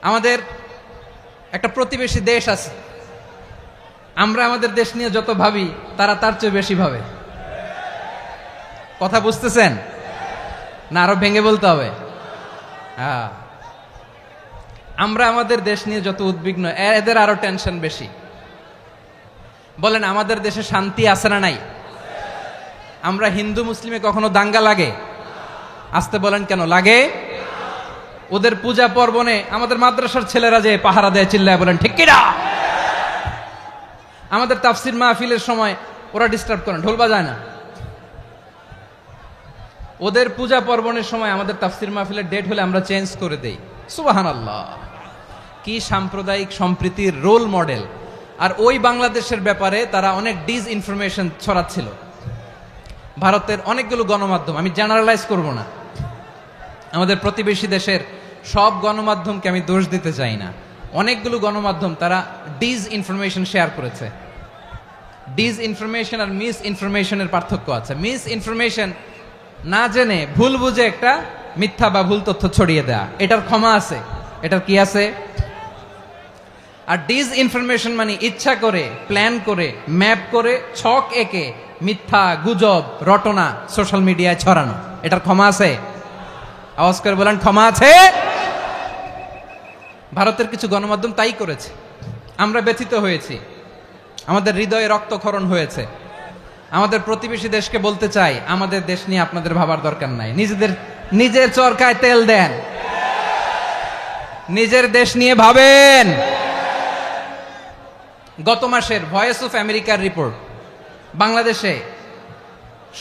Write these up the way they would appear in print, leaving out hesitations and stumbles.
আমাদের একটা প্রতিবেশী দেশ আছে, আমরা আমাদের দেশ নিয়ে যত ভাবি তারা তার চেয়ে বেশি ভাবে। কথা বুঝতেছেন না? আরো ভেঙে বলতে হবে। হ্যাঁ, আমরা আমাদের দেশ নিয়ে যত উদ্বিগ্ন, এদের আরো টেনশন বেশি। বলেন, আমাদের দেশে শান্তি আছে না নাই? আমরা হিন্দু মুসলিমে কখনো দাঙ্গা লাগে? আসতে বলেন, কেন লাগে? ওদের পূজা পর্বণে আমাদের মাদ্রাসার ছেলেরা যে পাহারা দেয়, চিল্লায় বলেন ঠিক কিনা? আমাদের তাফসির মাহফিলের সময় ওরা ডিস্টার্ব করেন, ঢোল বাজায় না। ওদের পূজা পর্বণের সময় আমাদের তাফসির মাহফিলের ডেট হলে আমরা চেঞ্জ করে দেই। সুবহানাল্লাহ, কি সাম্প্রদায়িক সম্প্রীতির রোল মডেল। আর ওই বাংলাদেশের ব্যাপারে তারা অনেক ডিসইনফরমেশন ছড়াচ্ছিল। ভারতের অনেকগুলো গণমাধ্যম, আমি জেনারেলাইজ করব না, আমাদের প্রতিবেশী দেশের সব গণমাধ্যমকে আমি দোষ দিতে চাই না, অনেকগুলো গণমাধ্যম তারা ডিসইনফরমেশন শেয়ার করেছে। ডিসইনফরমেশন আর মিস ইনফরমেশনের পার্থক্য আছে। মিস ইনফরমেশন না জেনে ভুল বুঝে একটা মিথ্যা বা ভুল তথ্য ছড়িয়ে দেয়া, এটার ক্ষমা আছে, এটার কি আছে? আর ডিসইনফরমেশন মানে ইচ্ছা করে, প্ল্যান করে, ম্যাপ করে, ছক এঁকে মিথ্যা, গুজব, রটনা সোশ্যাল মিডিয়ায় ছড়ানো, এটার ক্ষমা আছে? আওয়াজ করে বলেন, ক্ষমা আছে? ভারতের কিছু গণমাধ্যম তাই করেছে। আমরা ব্যথিত হয়েছি, আমাদের হৃদয়ে রক্তক্ষরণ হয়েছে। আমাদের প্রতিবেশী দেশকে বলতে চাই, আমাদের দেশ নিয়ে আপনাদের ভাবার দরকার নাই, নিজের চরকায় তেল দেন, নিজের দেশ নিয়ে ভাবেন। গত মাসের ভয়েস অফ আমেরিকার রিপোর্ট, বাংলাদেশে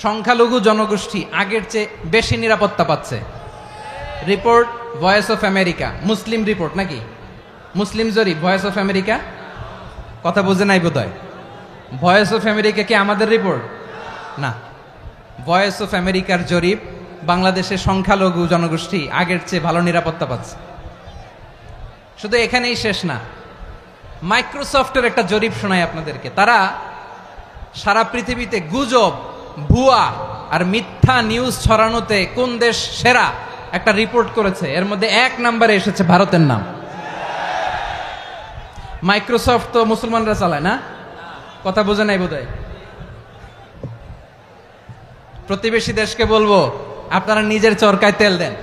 সংখ্যালঘু জনগোষ্ঠী আগের চেয়ে বেশি নিরাপত্তা পাচ্ছে। Report voice of America, Muslim report নাকি? মুসলিম জরিপ, ভয়েস অফ আমেরিকা। কথা বুঝে নাই বোধহয়। ভয়েস অফ আমেরিকা কি আমাদের রিপোর্ট? না, ভয়েস অফ আমেরিকার জরিপ, বাংলাদেশের সংখ্যালঘু জনগোষ্ঠী আগের চেয়ে ভালো নিরাপত্তা পাচ্ছে। শুধু এখানেই শেষ না, মাইক্রোসফটের একটা জরিপ শোনায় আপনাদেরকে। তারা সারা পৃথিবীতে গুজব, ভুয়া আর মিথ্যা নিউজ ছড়ানোতে কোন দেশ সেরা একটা রিপোর্ট করেছে, এর মধ্যে 1 নম্বরে এসেছে ভারতের নাম। মাইক্রোসফট তো মুসলমানরা চালায় না? কথা বোঝে নাই বোধহয়। প্রতিবেশী দেশকে বলবো, আপনারা নিজের চরকায় তেল দেন,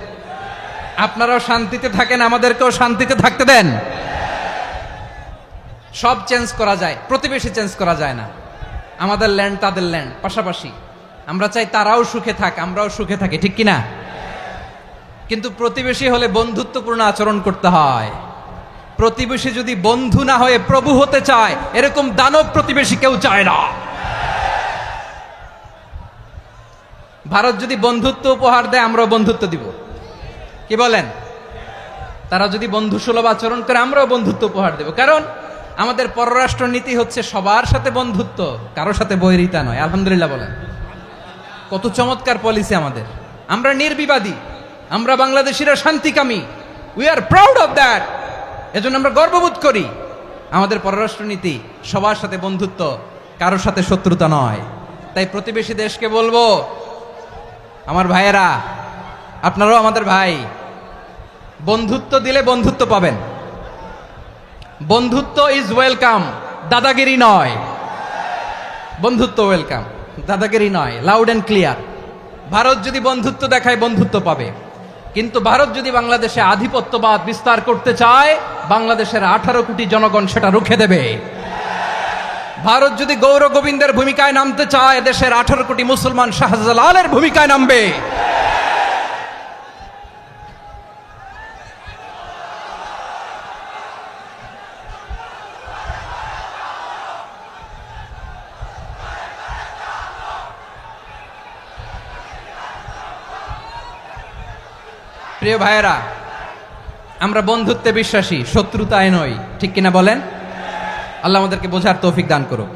আপনারাও শান্তিতে থাকেন, আমাদেরকেও শান্তিতে থাকতে দেন। সব চেঞ্জ করা যায়, প্রতিবেশী চেঞ্জ করা যায় না। আমাদের ল্যান্ড তাদের ল্যান্ড, পাশাপাশি। আমরা চাই তারাও সুখে থাক, আমরাও সুখে থাকি, ঠিক কিনা? কিন্তু প্রতিবেশী হলে বন্ধুত্বপূর্ণ আচরণ করতে হয়। প্রতিবেশী যদি বন্ধু না হয়ে প্রভু হতে চায়, এরকম দানব প্রতিবেশী কেউ চায় না। ভারত যদি বন্ধুত্ব উপহার দেয়, আমরাও বন্ধুত্ব দিব, কি বলেন? তারা যদি বন্ধু সুলভ আচরণ করে, আমরাও বন্ধুত্ব উপহার দেব। কারণ আমাদের পররাষ্ট্র নীতি হচ্ছে সবার সাথে বন্ধুত্ব, কারোর সাথে বৈরিতা নয়। আলহামদুলিল্লাহ বলেন, কত চমৎকার পলিসি আমাদের। আমরা নির্বিবাদী, আমরা বাংলাদেশিরা শান্তিকামী, we are proud of that. এজন্য আমরা গর্ববোধ করি। আমাদের পররাষ্ট্র নীতি সবার সাথে বন্ধুত্ব, কারোর সাথে শত্রুতা নয়। তাই প্রতিবেশী দেশকে বলবো, আমার ভাইয়েরা, আপনারাও আমাদের ভাই, বন্ধুত্ব দিলে বন্ধুত্ব পাবেন। বন্ধুত্ব ইজ ওয়েলকাম, দাদাগিরি নয়। বন্ধুত্ব ওয়েলকাম, দাদাগিরি নয়, লাউড এন্ড ক্লিয়ার। ভারত যদি বন্ধুত্ব দেখায়, বন্ধুত্ব পাবে। কিন্তু ভারত যদি বাংলাদেশে আধিপত্যবাদ বিস্তার করতে চায়, বাংলাদেশের 18 কোটি জনগণ সেটা রুখে দেবে। ভারত যদি গৌর গোবিন্দের ভূমিকায় নামতে চায়, দেশের 18 কোটি মুসলমান শাহজালালের ভূমিকায় নামবে। প্রিয় ভাইয়েরা, আমরা বন্ধুত্বে বিশ্বাসী, শত্রুতায় নই, ঠিক কিনা বলেন? আল্লাহ আমাদেরকে বোঝার তৌফিক দান করুক।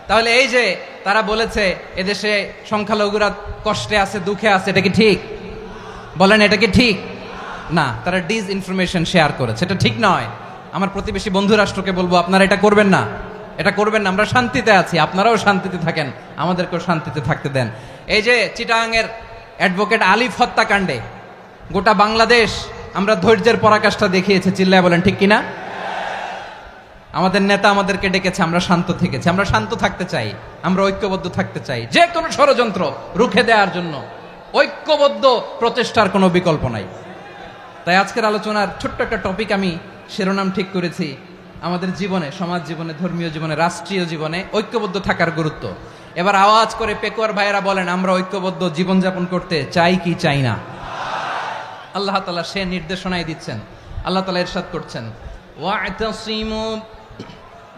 তাহলে এই যে তারা বলেছে এদেশে সংখ্যালঘুরা কষ্টে আছে, দুঃখে আছে, এটা কি ঠিক? বলেন, এটা কি ঠিক? না, তারা ডিসইনফরমেশন শেয়ার করেছে, এটা ঠিক নয়। আমার প্রতিবেশী বন্ধু রাষ্ট্রকে বলবো, আপনারা এটা করবেন না, এটা করবেন না। আমরা শান্তিতে আছি, আপনারাও শান্তিতে থাকেন, আমাদেরকেও শান্তিতে থাকতে দেন। এই যে চিটাগাংয়ের অ্যাডভোকেট আলিফ হত্যাকাণ্ডে গোটা বাংলাদেশ আমরা ধৈর্যের পরাকাষ্ঠা দেখিয়েছি, চিল্লায় বলেন ঠিক কিনা? আমাদের নেতা আমাদেরকে ডেকেছে, আমরা শান্ত থেকেছি। আমরা শান্ত থাকতে চাই, আমরা ঐক্যবদ্ধ থাকতে চাই, যে কোনো ষড়যন্ত্র রুখে দেওয়ার জন্য ঐক্যবদ্ধ প্রচেষ্টার কোনো বিকল্প নাই। তাই আজকের আলোচনার ছোট্ট একটা টপিক আমি শিরোনাম ঠিক করেছি, আমাদের জীবনে, সমাজ জীবনে, ধর্মীয় জীবনে, রাষ্ট্রীয় জীবনে ঐক্যবদ্ধ থাকার গুরুত্ব। এবার আওয়াজ করে পেকুয়ার ভাইয়েরা বলেন, আমরা ঐক্যবদ্ধ জীবনযাপন করতে চাই কি চাই না? আল্লাহ তাআলা সে নির্দেশনাই দিচ্ছেন। আল্লাহ তাআলা ইরশাদ করছেন, ওয়া'তাসিমু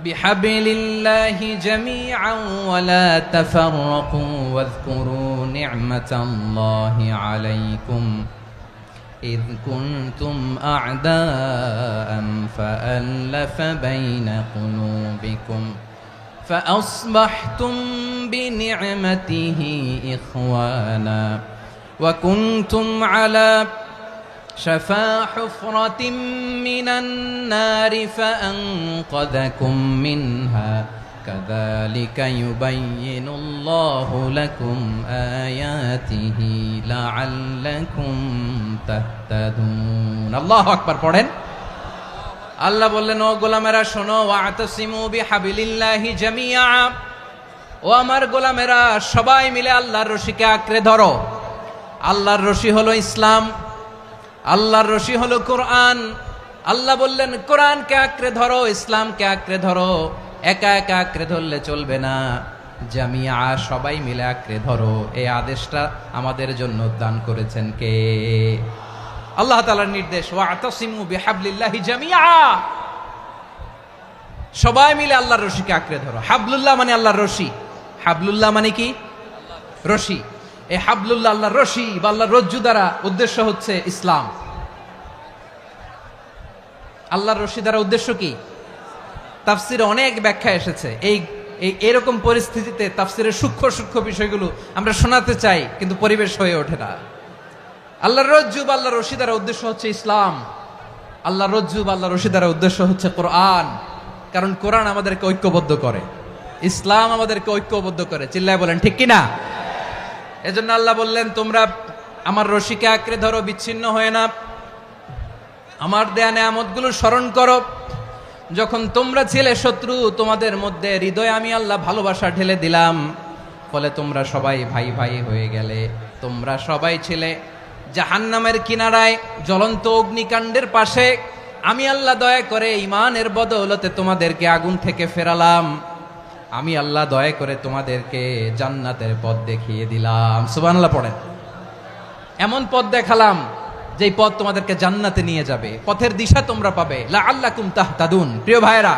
বিহাবলিল্লাহি জামিআন ওয়া লা তাফাররাকু ওয়াযকুরু নি'মাতাল্লাহি আলাইকুম إذ كنتم أعداء فألف بين قلوبكم فأصبحتم بنعمته إخوانا وكنتم على شفا حفرة من النار فأنقذكم منها كذلك يبين الله لكم آياته لعلكم تهتدون الله أكبر পড়েন। আল্লাহ বললেন, ও গোলামেরা শোনো, ওয়া'তাসিমু বিহাবলিল্লাহি জামিআ, ও আমার গোলামেরা সবাই মিলে আল্লাহর রশিকে আঁকড়ে ধরো। আল্লাহর রশি হলো ইসলাম, আল্লাহর রশি হলো কোরআন। আল্লাহ বললেন কোরআনকে আঁকড়ে ধরো, ইসলামকে আঁকড়ে ধরো। একা একা আঁকড়ে ধরলে চলবে না, জামিয়া সবাই মিলে আঁকড়ে ধরো। এই আদেশটা আমাদের জন্য দান করেছেন কে? আল্লাহ তাআলার নির্দেশ, ওয়া'তাসিমু বিহাবলিল্লাহি জামিআ, সবাই মিলে আল্লাহর রশিকে আঁকড়ে ধরো। হাবলুল্লাহ মানে আল্লাহর রশি, হাবলুল্লাহ মানে কি? রশি। এই হাবলুল্লাহ আল্লাহর রশি বা আল্লাহর রজ্জু দ্বারা উদ্দেশ্য হচ্ছে ইসলাম। আল্লাহর রশি দ্বারা উদ্দেশ্য কি? তাফসিরে অনেক ব্যাখ্যা এসেছে। এরকম পরিস্থিতিতে তাফসিরের সূক্ষ্ম সূক্ষ্ম বিষয়গুলো আমরা শোনাতে চাই, কিন্তু পরিবেশ হয়ে ওঠে না। আল্লাহর রজ্জু বা আল্লাহর রশি দ্বারা উদ্দেশ্য হচ্ছে ইসলাম। আল্লাহর রজ্জু বা আল্লাহর রশি দ্বারা উদ্দেশ্য হচ্ছে কোরআন, কারণ কোরআন আমাদেরকে ঐক্যবদ্ধ করে, ইসলাম আমাদেরকে ঐক্যবদ্ধ করে। চিল্লায় বলেন ঠিক কিনা? এজন্য আল্লাহ বললেন, তোমরা আমার রশিকে আঁকড়ে ধরো, বিচ্ছিন্ন হয়ে না। আমার দেয়া নেয়ামতগুলো স্মরণ করো। যখন তোমরা ছিলে শত্রু, তোমাদের মধ্যে হৃদয়ে আমি আল্লাহ ভালোবাসা ঢেলে দিলাম, ফলে তোমরা সবাই ভাই ভাই হয়ে গেলে। তোমরা সবাই ছিলে জাহান্নামের কিনারায়, জ্বলন্ত অগ্নিকাণ্ডের পাশে। আমি আল্লাহ দয়া করে ঈমানের বদৌলতে তোমাদেরকে আগুন থেকে ফেরালাম। আমি আল্লাহ দয়া করে তোমাদেরকে জান্নাতের পথ দেখিয়ে দিলাম। সুবহানাল্লাহ পড়েন। এমন পথ দেখালাম যেই পথ তোমাদেরকে জান্নাতে নিয়ে যাবে, পথের দিশা তোমরা পাবে। লাআল্লাকুম তাহতাদুন। প্রিয় ভাইরা,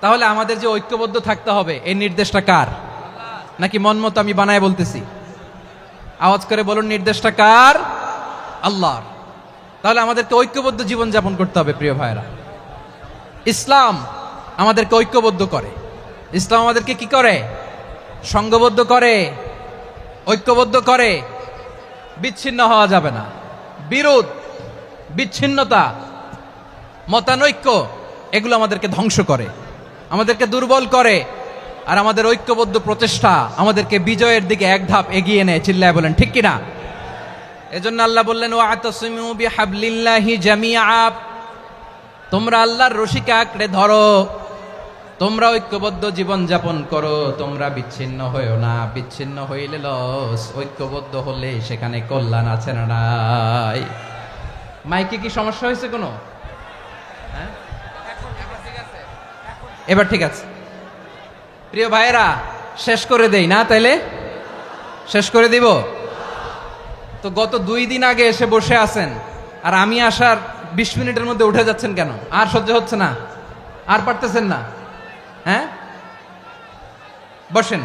তাহলে আমাদের যে ঐক্যবদ্ধ থাকতে হবে, এই নির্দেশটা কার? নাকি মন মতো আমি বানায় বলতেছি? আওয়াজ করে বলুন, নির্দেশটা কার? আল্লাহর। তাহলে আমাদেরকে ঐক্যবদ্ধ জীবন যাপন করতে হবে। প্রিয় ভাইরা, ইসলাম আমাদেরকে ঐক্যবদ্ধ করে। ইসলাম আমাদেরকে কি করে? সংঘবদ্ধ করে, ঐক্যবদ্ধ করে। বিচ্ছিন্ন হওয়া যাবে না। বিরোধ, বিচ্ছিন্নতা, মতানৈক্য, এগুলো আমাদেরকে ধ্বংস করে, আমাদেরকে দুর্বল করে। আর আমাদের ঐক্যবদ্ধ প্রচেষ্টা আমাদেরকে বিজয়ের দিকে এক ধাপ এগিয়ে নেয়। চিল্লায় বলেন ঠিক কিনা? এজন্য আল্লাহ বললেন, ওয়া'তাসিমু বিহাবলিল্লাহি জামিআ, তোমরা আল্লাহর রশিকে আঁকড়ে ধরো, তোমরা ঐক্যবদ্ধ জীবন যাপন করো, তোমরা বিচ্ছিন্ন হইও না। বিচ্ছিন্ন হইলে লস, ঐক্যবদ্ধ হলে সেখানে কল্যাণ আছে না নাই? মাইকে কি সমস্যা হয়েছে কোনো? হ্যাঁ, এবার ঠিক আছে। প্রিয় ভাইয়েরা, শেষ করে দেই না? তাইলে শেষ করে দিব তো। গত 2 দিন আগে এসে বসে আছেন, আর আমি আসার 20 মিনিটের মধ্যে উঠে যাচ্ছেন কেন? আর সহ্য হচ্ছে না? আর পারতেছেন না? হ্যাঁ, বসেন।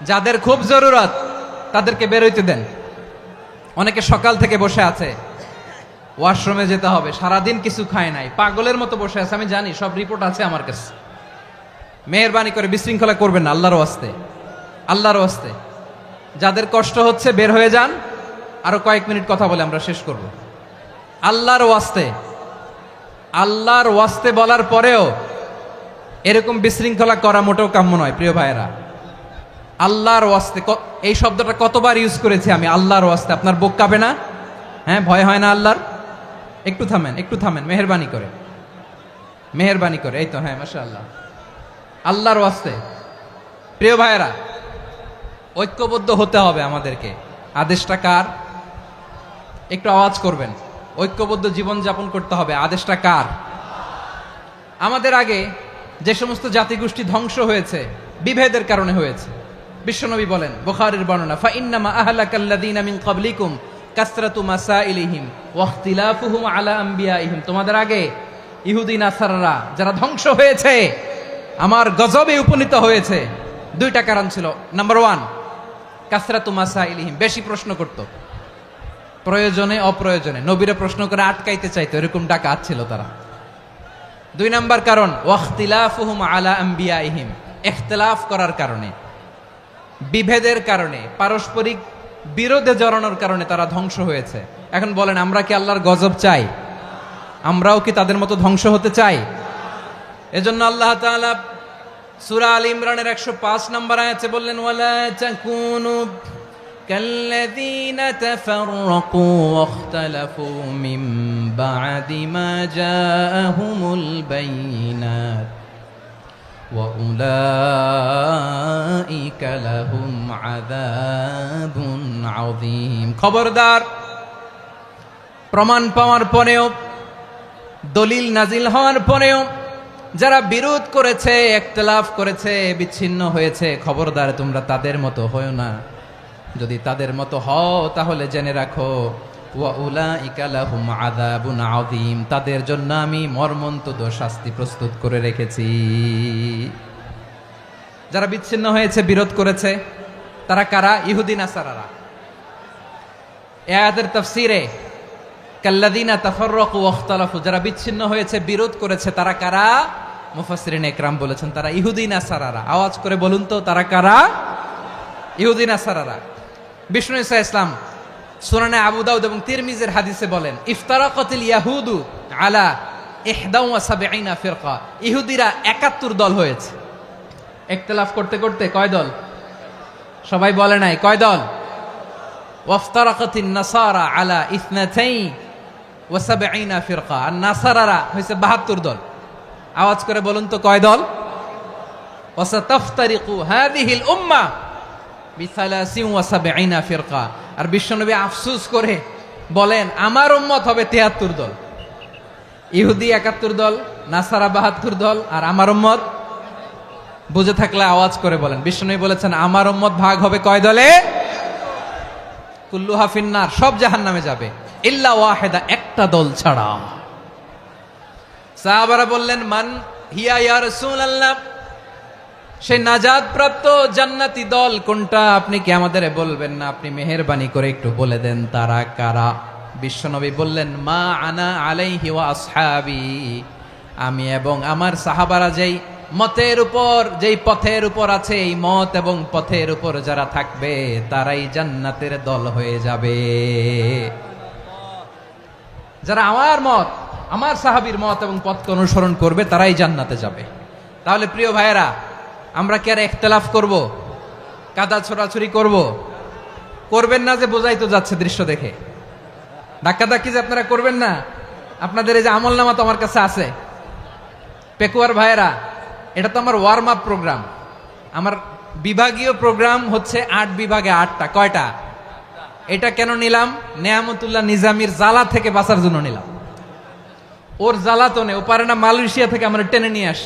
যাদের খুব জরুরত তাদেরকে বের হইতে দেন। অনেকে সকাল থেকে বসে আছে, ওয়াশরুমে যেতে হবে, সারাদিন কিছু খায় নাই, পাগলের মতো বসে আছে। আমি জানি, সব রিপোর্ট আছে আমার কাছে। মেহেরবানি করে বিশৃঙ্খলা করবেন না, আল্লাহর ওয়াস্তে, আল্লাহর ওয়াস্তে। যাদের কষ্ট হচ্ছে বের হয়ে যান। আরো কয়েক মিনিট কথা বলে আমরা শেষ করব। আল্লাহর ওয়াস্তে, আল্লাহর ওয়াস্তে বলার পরেও এরকম বিশৃঙ্খলা করা মোটেও কাম্য নয়। প্রিয় ভাইয়েরা, আল্লাহর ওয়াস্তে, এই শব্দটা কতবার ইউজ করেছি আমি, আল্লাহর ওয়াস্তে। আপনার বুক কাঁপে না? হ্যাঁ, ভয় হয় না আল্লাহর? একটু থামেন, মেহেরবানি করে। এই তো, হ্যাঁ, মাশাআল্লাহ, আল্লাহর ওয়াস্তে। প্রিয় ভাইয়েরা, ঐক্যবদ্ধ হতে হবে আমাদেরকে। আদেশটা কার? একটু আওয়াজ করবেন। ঐক্যবদ্ধ জীবন যাপন করতে হবে। আদেশটা কার? আমাদের আগে যে সমস্ত জাতিগোষ্ঠী ধ্বংস হয়েছে বিভেদের কারণে হয়েছে। বিশ্বনবী বলেন, বুখারীর বর্ণনা, ফা ইন্নামা আহলাকাল্লাযীনা মিন ক্বাবলিকুম কাসরাতু মাসাইলিহিম ওয়া ইখতিলাফুহুম আলা আমবিয়াইহিম। তোমাদের আগে ইহুদি নাসারারা যারা ধ্বংস হয়েছে, আমার গজবে উপনীত হয়েছে, দুইটা কারণ ছিল। নাম্বার 1, কাসরাতু মাসাইলিহিম, বেশি প্রশ্ন করত, প্রয়োজনে অপ্রয়োজনে নবীরে প্রশ্ন করে আটকাইতে চাইতো, এরকম ডাকাত ছিল তারা। 2 নাম্বার কারণ, ওয়াখতিলাফুহুম আলা আমবিয়াইহিম, ইখতিলাফ করার কারণে, বিভেদের কারণে, পারস্পরিক বিরোধে জড়ানোর কারণে তারা ধ্বংস হয়েছে। এখন বলেন, আমরা কি আল্লাহর গজব চাই? আমরাও কি তাদের মতো ধ্বংস হতে চাই? এজন্য আল্লাহ তাআলা সূরা আল ইমরানের 105 নম্বর আয়াতে বললেন, ওয়ালা তাকুনু কাল্লাযীনা তাফাররাকু ওয়াখতালাফু মিন বা'দি মা জাআহুমুল বাইয়িনাত ওয়া উলাইকা লাহুম আযাবুন আযীম। খবরদার, প্রমাণ পাওয়ার পরেও, দলিল নাজিল হওয়ার পরেও যারা বিরোধ করেছে, ইখতিলাফ করেছে, বিচ্ছিন্ন হয়েছে, খবরদার তোমরা তাদের মতো হয়ো না। যদি তাদের মতো হও তাহলে জেনে রাখো, ওয়া উলাইকা লাহুম আযাবুন আযীম, তাদের জন্য আমি মর্মন্তুদ শাস্তি প্রস্তুত করে রেখেছি। যারা বিচ্ছিন্ন হয়েছে, বিরোধ করেছে, তারা কারা? ইহুদি নাসারারা। এই আয়াতের তাফসীরে কাল্লাযীনা তাফাররাকু ওয়াখতালাফু, যারা বিচ্ছিন্ন হয়েছে, বিরোধ করেছে, তারা কারা? মুফাসসিরিন ইকরাম বলেছেন তারা ইহুদি নাসারারা। আওয়াজ করে বলুন তো, তারা কারা? ইহুদি নাসারারা। বিষ্ণু ঈসা ইসলাম সুনানে আবু দাউদ এবং তিরমিজির হাদিসে বলেন, ইফতারাকাতিল ইয়াহুদু আলা 71 ফিরকা, ইহুদিরা 71 দল হয়েছে। ইখতিলাফ করতে করতে কয় দল? সবাই বলে নাই, কয় দল? ওয়াফতারাকাতিন নাসারা আলা 72 ফিরকা, আর নাসারারা হয়েছে 72 দল। আওয়াজ করে বলুন তো, কয় দল? ওয়াসাতাফতারিকু হাযিহিল উম্মাহ বি73 ফিরকা। আর বিশ্বনবী আফসোস করে বলেন, আমার উম্মত হবে 73 দল। ইহুদি 71 দল, নাসারা 72 দল, আর আমার উম্মত, বুঝে থাকলে আওয়াজ করে বলেন। বিশ্বনবী বলেছেন, আমার উম্মত ভাগ হবে কয় দলে? কুল্লুহা ফিন্নার, সব জাহান্নামে যাবে, ইল্লা ওয়াহিদা, একটা দল ছাড়া। সাহাবারা বললেন, মান হিয়া ইয়া রাসূলুল্লাহ, সেই নাজাত প্রাপ্ত জান্নাতি দল কোনটা? আপনি কি আমাদের বলবেন না? আপনি মেহেরবানি করে একটু বলে দেন তারা কারা। বিশ্বনবী বললেন, মা আনা আলাইহি ওয়া আসহাবি, আমি এবং আমার সাহাবারা যেই মতের উপর, যেই পথের উপর আছে, এই মত এবং পথের উপর যারা থাকবে তারাই জান্নাতের দল হয়ে যাবে। যারা আমার মত, আমার সাহাবীর মত এবং পথকে অনুসরণ করবে তারাই জান্নাতে যাবে। তাহলে প্রিয় ভাইয়েরা, আমরা কি আর ইখতিলাফ করব? কাদা ছোড়াছুরি করব? করবেন না যে বোঝাই তো যাচ্ছে দৃশ্য দেখে। ধাক্কাধাক্কি যে আপনারা করবেন না। আপনাদের এই যে আমলনামা তো আমার কাছে আছে। পেকুয়ার ভাইয়েরা, এটা তো আমার ওয়ার্ম আপ প্রোগ্রাম। আমার বিভাগীয় প্রোগ্রাম হচ্ছে 8 বিভাগে 8টা। কয়টা? এটা কেন নিলাম? নেয়ামতুল্লাহ নিজামীর জ্বালা থেকে বাঁচার জন্য নিলাম। ওর জ্বালাতনে ও পারে না মালয়েশিয়া থেকে আমরা টেনে নিয়ে আস,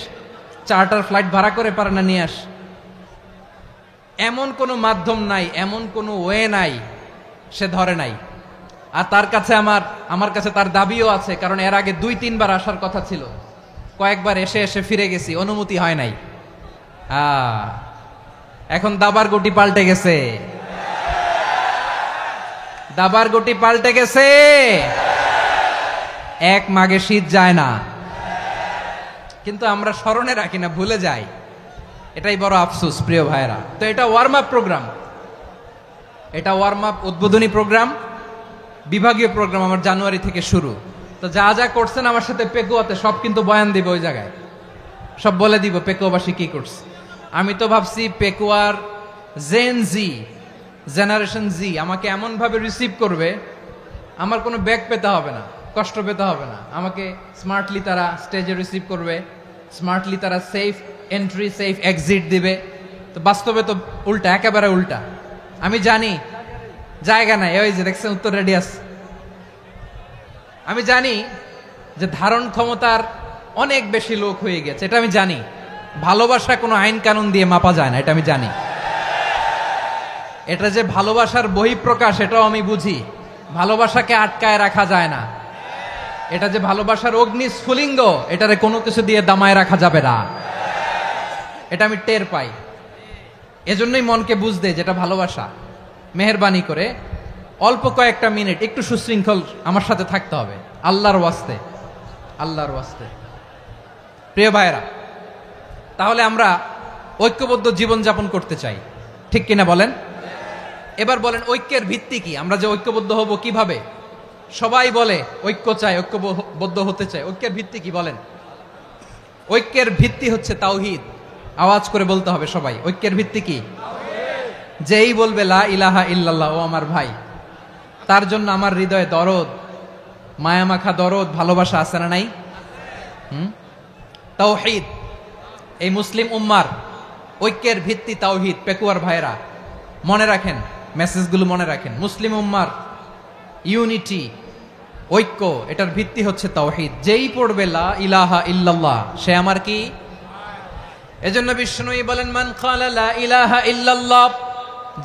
চার্টার ফ্লাইট ভাড়া করে পারে না নিয়ে আস। এমন কোনো মাধ্যম নাই, এমন কোনো ওয়ে নাই সে ধরে নাই। আর তার কাছে আমার কাছে তার দাবিও আছে, কারণ এর আগে 2-3 বার আসার কথা ছিল। কয়েকবার এসে এসে ফিরে গেছি, অনুমতি হয় নাই। এখন দাবার গুটি পাল্টে গেছে, দাবার গুটি পাল্টে গেছে। এক মাঘে শীত যায় না, কিন্তু আমরা স্মরণে রাখি না, ভুলে যাই। এটাই বড় আফসোস প্রিয় ভাইরা। তো এটা ওয়ার্ম আপ প্রোগ্রাম, এটা ওয়ার্ম আপ উদ্বোধনী প্রোগ্রাম, বিভাগীয় প্রোগ্রাম আমার জানুয়ারি থেকে শুরু। তো যা যা করছেন আমার সাথে পেকুয়াতে সব কিন্তু বয়ান দিব, ওই জায়গায় সব বলে দিব পেকুয়াবাসী কি করছে। আমি তো ভাবছি পেকুয়ার জেনারেশন জি আমাকে এমন ভাবে রিসিভ করবে, আমার কোনো ব্যাগ পেতে হবে না। কষ্ট পেতে হবে না, আমাকে স্মার্টলি তারা স্টেজে রিসিভ করবে, স্মার্টলি তারা সেফ এন্ট্রি সেফ এক্সিট দিবে। তো বাস্তবে তো উল্টা, একেবারে উল্টা। আমি জানি জায়গা নাই, ওই যে দেখছেন উত্তর রেডি আছে। আমি জানি যে ধারণ ক্ষমতার অনেক বেশি লোক হয়ে গেছে, এটা আমি জানি। ভালোবাসা কোনো আইন কানুন দিয়ে মাপা যায় না, এটা আমি জানি। এটা যে ভালোবাসার বহিঃপ্রকাশ এটাও আমি বুঝি। ভালোবাসাকে আটকায় রাখা যায় না। এটা যে ভালোবাসার অগ্নি স্ফুলিঙ্গ, এটারে কোনো কিছু দিয়ে দামায় রাখা যাবে না, এটা আমি টের পাই। এজন্যই মনকে বুঝতে যেটা ভালোবাসা। মেহেরবানি করে অল্প কয়েকটা মিনিট একটু সুশৃঙ্খল আমার সাথে থাকতে হবে, আল্লাহর ওয়াস্তে, আল্লাহর ওয়াস্তে। প্রিয় ভাইরা, তাহলে আমরা ঐক্যবদ্ধ জীবনযাপন করতে চাই, ঠিক কিনা বলেন? এবার বলেন ঐক্যের ভিত্তি কি? আমরা যে ঐক্যবদ্ধ হব কিভাবে? সবাই বলে ঐক্য চাই, ঐক্যবদ্ধ হতে চাই। ঐক্যের ভিত্তি কি বলেন? ঐক্যের ভিত্তি হচ্ছে তাওহীদ। আওয়াজ করে বলতে হবে সবাই, ঐক্যের ভিত্তি কি? যেই বলবে লা ইলাহা ইল্লাল্লাহ, ও আমার ভাই, তার জন্য আমার হৃদয়ে দরদ, মায়ামাখা দরদ, ভালোবাসা আছে না নাই? তাওহীদ। এই মুসলিম উম্মার ঐক্যের ভিত্তি তাওহীদ। পেকুয়ার ভাইরা মনে রাখেন, মেসেজগুলো মনে রাখেন। মুসলিম উম্মার ইউনিটি, ঐক্য, এটার ভিত্তি হচ্ছে তাওহীদ। যেই পড়বে লা ইলাহা ইল্লাল্লাহ, সে আমার কি? এজন্য বিষ্ণুই বলেন, মান ক্বালা লা ইলাহা ইল্লাল্লাহ,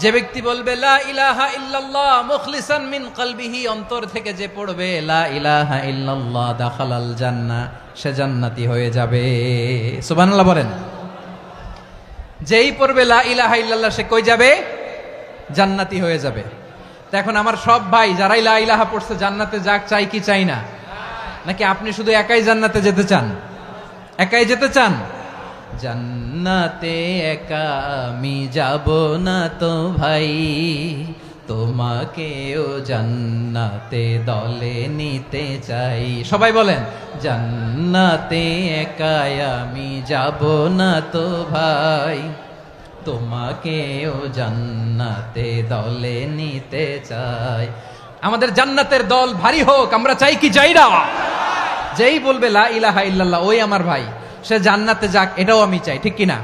যে ব্যক্তি বলবে লা ইলাহা ইল্লাল্লাহ মুখলিসান মিন কলবিহি, অন্তর থেকে যে পড়বে লা ইলাহা ইল্লাল্লাহ, দাখালাল জান্নাহ, সে জান্নাতি হয়ে যাবে। সুবহানাল্লাহ বলেন। যেই পড়বে লা ইলাহা ইল্লাল্লাহ, সে কই যাবে? জান্নাতি হয়ে যাবে। তো এখন আমার সব ভাই যারাই লা ইলাহা পড়ছে জান্নাতে যাক, চাই কি চাই না? নাকি আপনি শুধু একাই জান্নাতে যেতে চান? একাই যেতে চান? জান্নাতে একা আমি যাব না তো ভাই, তোমাকেও জান্নাতে দলে নিতে চাই। সবাই বলেন, জান্নাতে একা আমি যাব না তো ভাই, তোমাকেও জান্নাতে দলে নিতে চাই। আমাদের জান্নাতের দল ভারী হোক, আমরা চাই কি চাই না? যেই বলবে লা ইলাহা ইল্লাল্লাহ, ওই আমার ভাই, সে জান্নাতে যাক, এটাও আমি চাই, ঠিক কিনা?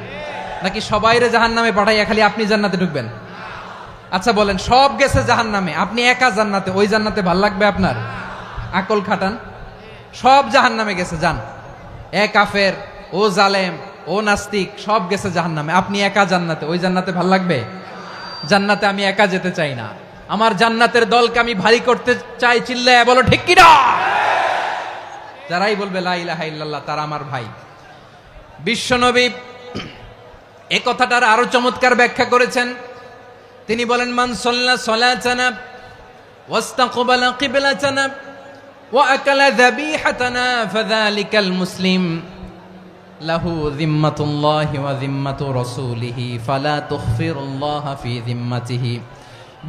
নাকি সবাইরে জাহান্নামে পাঠাইয়া খালি আপনি জান্নাতে ঢুকবেন? আচ্ছা বলেন, সব গেছে জাহান্নামে, আপনি একা জান্নাতে, ওই জান্নাতে ভাল লাগবে আপনার? আকল খাটান। সব জাহান্নামে গেছে, যান। এ কাফের, ও জালেম, ও নাস্তিক, সব গেছে জাহান্নামে, আপনি একা জান্নাতে, ওই জান্নাতে ভাল লাগবে? জান্নাতে আমি একা যেতে চাই না, আমার জান্নাতের দলকে আমি ভারী করতে চাই। চিল্লায় বলো ঠিক কিনা? যারাই বলবে লা ইলাহা ইল্লাল্লাহ, তারা আমার ভাই। বিশ্বনবী এই কথাটার আরো চমৎকার ব্যাখ্যা করেছেন। তিনি বলেন, মান সাল্লা সালাতানা ওয়াস্তাকবালা কিবলাতানা ওয়া আকালা যাবিহাতানা ফাযালিকাল মুসলিম লাহু যিম্মাতুল্লাহি ওয়া যিম্মাতু রাসূলিহি ফালা তুখফিরুল্লাহ ফি যিম্মাতিহি।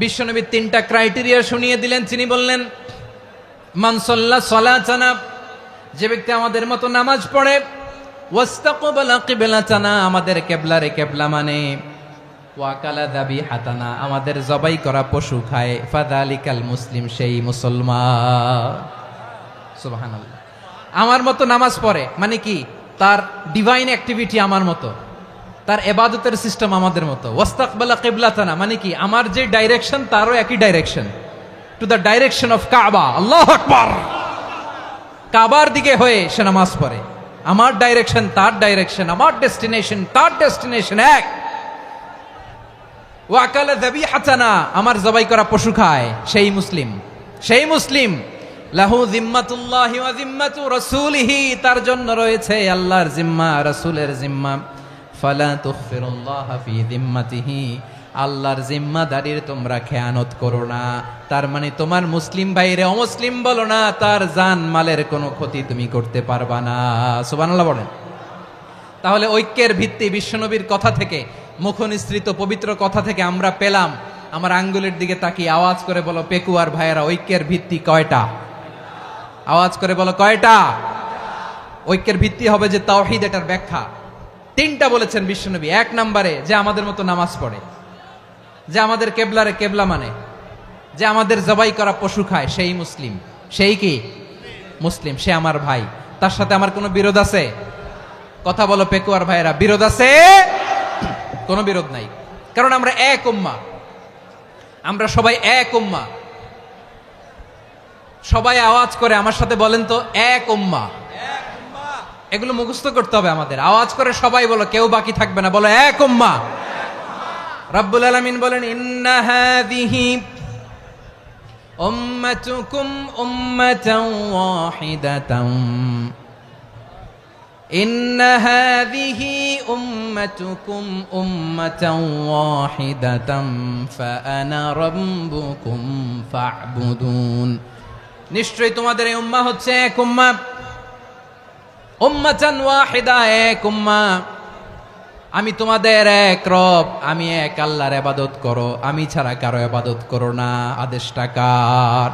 বিশ্বনবী তিনটা ক্রাইটেরিয়া শুনিয়ে দিলেন। তিনি বললেন, মান সাল্লা সালাতানা, যে ব্যক্তি আমাদের মতো নামাজ পড়ে, ওয়াস্তাকবালা কিবলাতানা, আমাদের কিবলারে কিবলা মানে, ওয়াকালা যাবিহাতানা, আমাদের জবাই করা পশু খায়, ফাযালিকাল মুসলিম, সেই মুসলমান। সুবহানাল্লাহ। আমার মতো নামাজ পড়ে মানে কি? তার ডিভাইন অ্যাক্টিভিটি আমার মতো, তার ইবাদতের সিস্টেম আমাদের মতো। ওয়াস্তাকবালা কিবলাতানা মানে কি? আমার যে ডাইরেকশন তারও একই direction, to the direction of কাবা। আল্লাহু আকবার। কাবার দিকে হয়ে সে নামাজ পড়ে। আমার ডাইরেকশন তার ডাইরেকশন, আমার ডেস্টিনেশন তার ডেস্টিনেশন এক। ওয়াকালা যাবিহাতানা, আমার জবাই করা পশু খায়, সেই মুসলিম। সেই মুসলিম। লাহু যিম্মাতুল্লাহি ওয়া যিম্মাতু রাসূলিহি, তার জন্য রয়েছে আল্লাহর জিম্মা, রাসূলের জিম্মা। ফালা তুখফিরুল্লাহ ফি যিম্মাতিহি, আল্লাহর জিম্মাদারির তোমরা খেয়ানত করো না। তার মানে তোমার মুসলিম ভাইরে অমুসলিম বলো না, তার জান মালের কোনো ক্ষতি তুমি করতে পারবা না। সুবহানাল্লাহ বলেন। তাহলে ঐক্যের ভিত্তি বিশ্বনবীর কথা থেকে, মুখনিসৃত পবিত্র কথা থেকে আমরা পেলাম। আমার আঙ্গুলের দিকে তাকিয়ে আওয়াজ করে বলো পেকুয়ার ভাইয়েরা, ঐক্যের ভিত্তি কয়টা? আওয়াজ করে বলো কয়টা? ঐক্যের ভিত্তি হবে যে তাওহীদ, এটার ব্যাখ্যা তিনটা বলেছেন বিশ্বনবী। এক নম্বরে, যে আমাদের মতো নামাজ পড়ে, যে আমাদের কেবলারে কেবলা মানে, যে আমাদের জবাই করা পশু খায়, সেই মুসলিম। সেই কি? মুসলিম, সে আমার ভাই, তার সাথে আমার কোনো বিরোধ আছে? কথা বলো পেকুয়ার ভাইয়েরা, বিরোধ আছে? কোনো বিরোধ নাই, কারণ আমরা এক উম্মাহ, আমরা সবাই এক উম্মাহ। সবাই আওয়াজ করে আমার সাথে বলেন তো, এক উম্মাহ। এগুলো মুখস্থ করতে হবে আমাদের। আওয়াজ করে সবাই বলো, কেউ বাকি থাকবে না, বলো এক উম্মাহ। রব্বুল আলামিন বলেন, ইন্না হাযিহি উম্মাতুকুম উম্মাতান ওয়াহিদাতান, ইন্না হাযিহি উম্মাতুকুম উম্মাতান ওয়াহিদাতান ফাআনা রাব্বুকুম ফা'বুদুন। নিশ্চয়ই তোমাদের এই উম্মাহ হচ্ছে এক উম্মাহ, উম্মাতান ওয়াহিদা, এক উম্মাহ। আমি তোমাদের এক রব, আমি এক আল্লাহর ইবাদত করো, আমি ছাড়া কারো ইবাদত করো না। আদেশটা কার?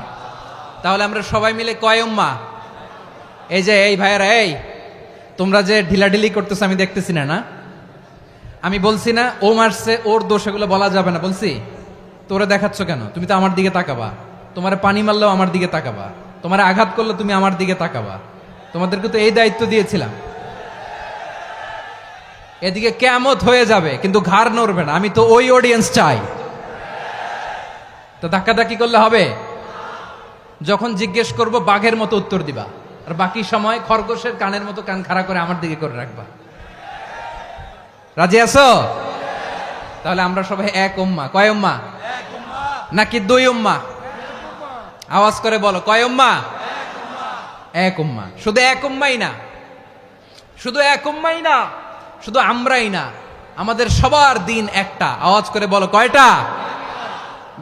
তাহলে আমরা সবাই মিলে কয় উম্মাহ? এই যে এই ভাইয়েরা, এই তোমরা যে ঢিলাঢিলি করতেছো আমি দেখতেছি না, না আমি বলছি না ও মারছে, ওর দোষ, এগুলো বলা যাবে না বলছি? তোরা দেখাচ্ছ কেন? তুমি তো আমার দিকে তাকাবা। তোমার পানি মারলেও আমার দিকে তাকাবা, তোমার আঘাত করলে তুমি আমার দিকে তাকাবা। তোমাদেরকে তো এই দায়িত্ব দিয়েছিলাম। এদিকে কিয়ামত হয়ে যাবে কিন্তু ঘাড় নড়বে না, আমি তো ওই অডিয়েন্স চাই। তো ধাক্কাধাক্কি করলে হবে? যখন জিজ্ঞেস করব বাঘের মতো উত্তর দিবা, আর বাকি সময় খরগোশের কানের মতো কান খাড়া করে আমার দিকে করে রাখবা। রাজি আছো? তাহলে আমরা সবাই এক উম্মাহ। কয় উম্মাহ? নাকি দুই উম্মাহ? আওয়াজ করে বলো, কয় উম্মাহ? এক উম্মাহ। শুধু এক উম্মাই না, শুধু এক উম্মাই না, শুধু আমরাই না, আমাদের সবার দিন একটা। আওয়াজ করে বলো, কয়টা?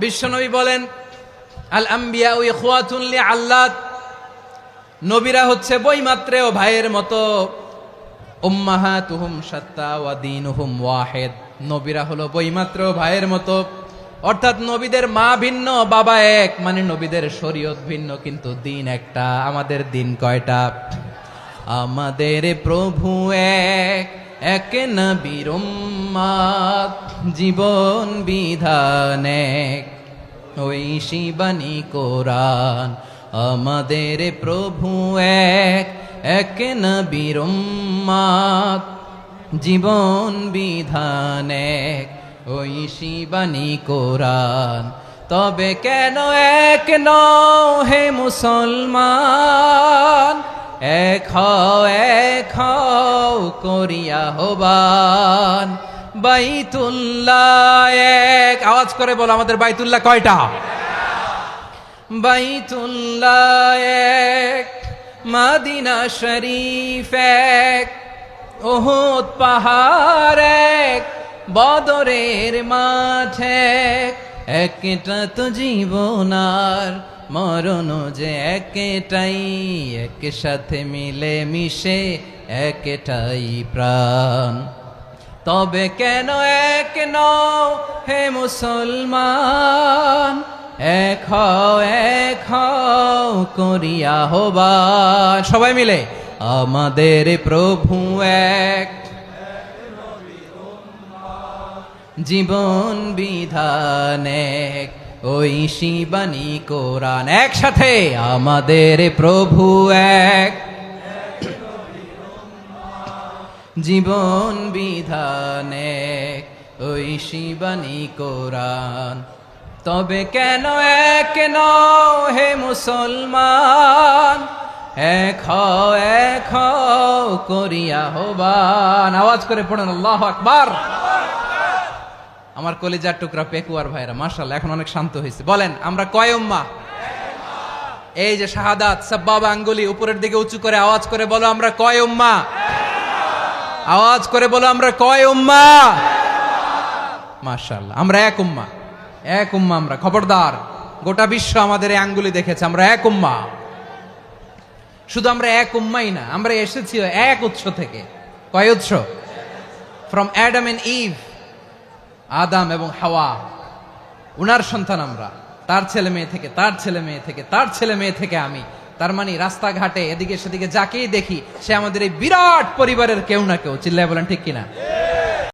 বিশ্বনবী বলেন, আল আম্বিয়া ইখওয়াতুন লিআল্লাত, নবীরা হচ্ছে বৈমাত্রেয় ভাইয়ের মতো। উম্মাহাতুহুম শাত্তা ওয়া দীনুহুম ওয়াহিদ, নবীরা হলো বৈমাত্রেয় ভাইয়ের মতো। অর্থাৎ নবীদের মা ভিন্ন, বাবা এক, মানে নবীদের শরীয়ত ভিন্ন, কিন্তু দিন একটা। আমাদের দিন কয়টা? আমাদের প্রভু এক, এক নবীর উম্মাত, জীবন বিধান এক, ঐশী বাণী কোরআন। আমাদের প্রভু এক, এক নবীর উম্মাত, জীবন বিধান এক, ঐশী বাণী কোরআন। তবে কেন এক নও হে মুসলমান? এক হও করিয়া হবান। বাইতুল্লাহ এক, আওয়াজ করে বলো, আমাদের বাইতুল্লাহ কয়টা? বাইতুল্লাহ এক, মদিনা শরীফ এক, উহুদ পাহাড় এক, বদরের মাঠ এক। একটা তো জীবন আর মরণ যে একটাই, একসাথে মিলে মিশে একটাই প্রাণ। তবে কেন এক নও হে মুসলমান? এক হও করিয়া হবান। সবাই মিলে, আমাদের প্রভু এক, জীবন বিধান এক, ঐশী বাণী কোরআন। একসাথে, আমাদের প্রভু এক, জীবন বিধান এক, ঐশী বাণী কোরআন। তবে কেন এক নও হে মুসলমান? এক হও করিয়া হবান। আওয়াজ করে পড়েন আল্লাহু আকবার। আমার কলিজার টুকরা পেকুয়ার ভাইরা, মাশাআল্লাহ এখন অনেক শান্ত হয়েছে। বলেন, আমরা কয় উম্মাহ? এই যে শাহাদাত, সাব্বাবা আঙ্গুলি উপরের দিকে উঁচু করে আওয়াজ করে বলো, আমরা কয় উম্মাহ? আওয়াজ করে বলো, আমরা কয় উম্মাহ? মাশাআল্লাহ, আমরা এক উম্মাহ, এক উম্মাহ আমরা। খবরদার, গোটা বিশ্ব আমাদের এই আঙ্গুলি দেখেছে, আমরা এক উম্মাহ। শুধু আমরা এক উম্মাই না, আমরা এসেছি এক উৎস থেকে। কয় উৎস? ফ্রম অ্যাডাম এন্ড ইভ, আদম এবং হাওয়া, উনার সন্তান আমরা। তার ছেলে মেয়ে থেকে, তার ছেলে মেয়ে থেকে, তার ছেলে মেয়ে থেকে আমি। তার মানে রাস্তাঘাটে এদিকে সেদিকে যাকেই দেখি, সে আমাদের এই বিরাট পরিবারের কেউ না কেউ। চিল্লায় বলেন ঠিক কিনা?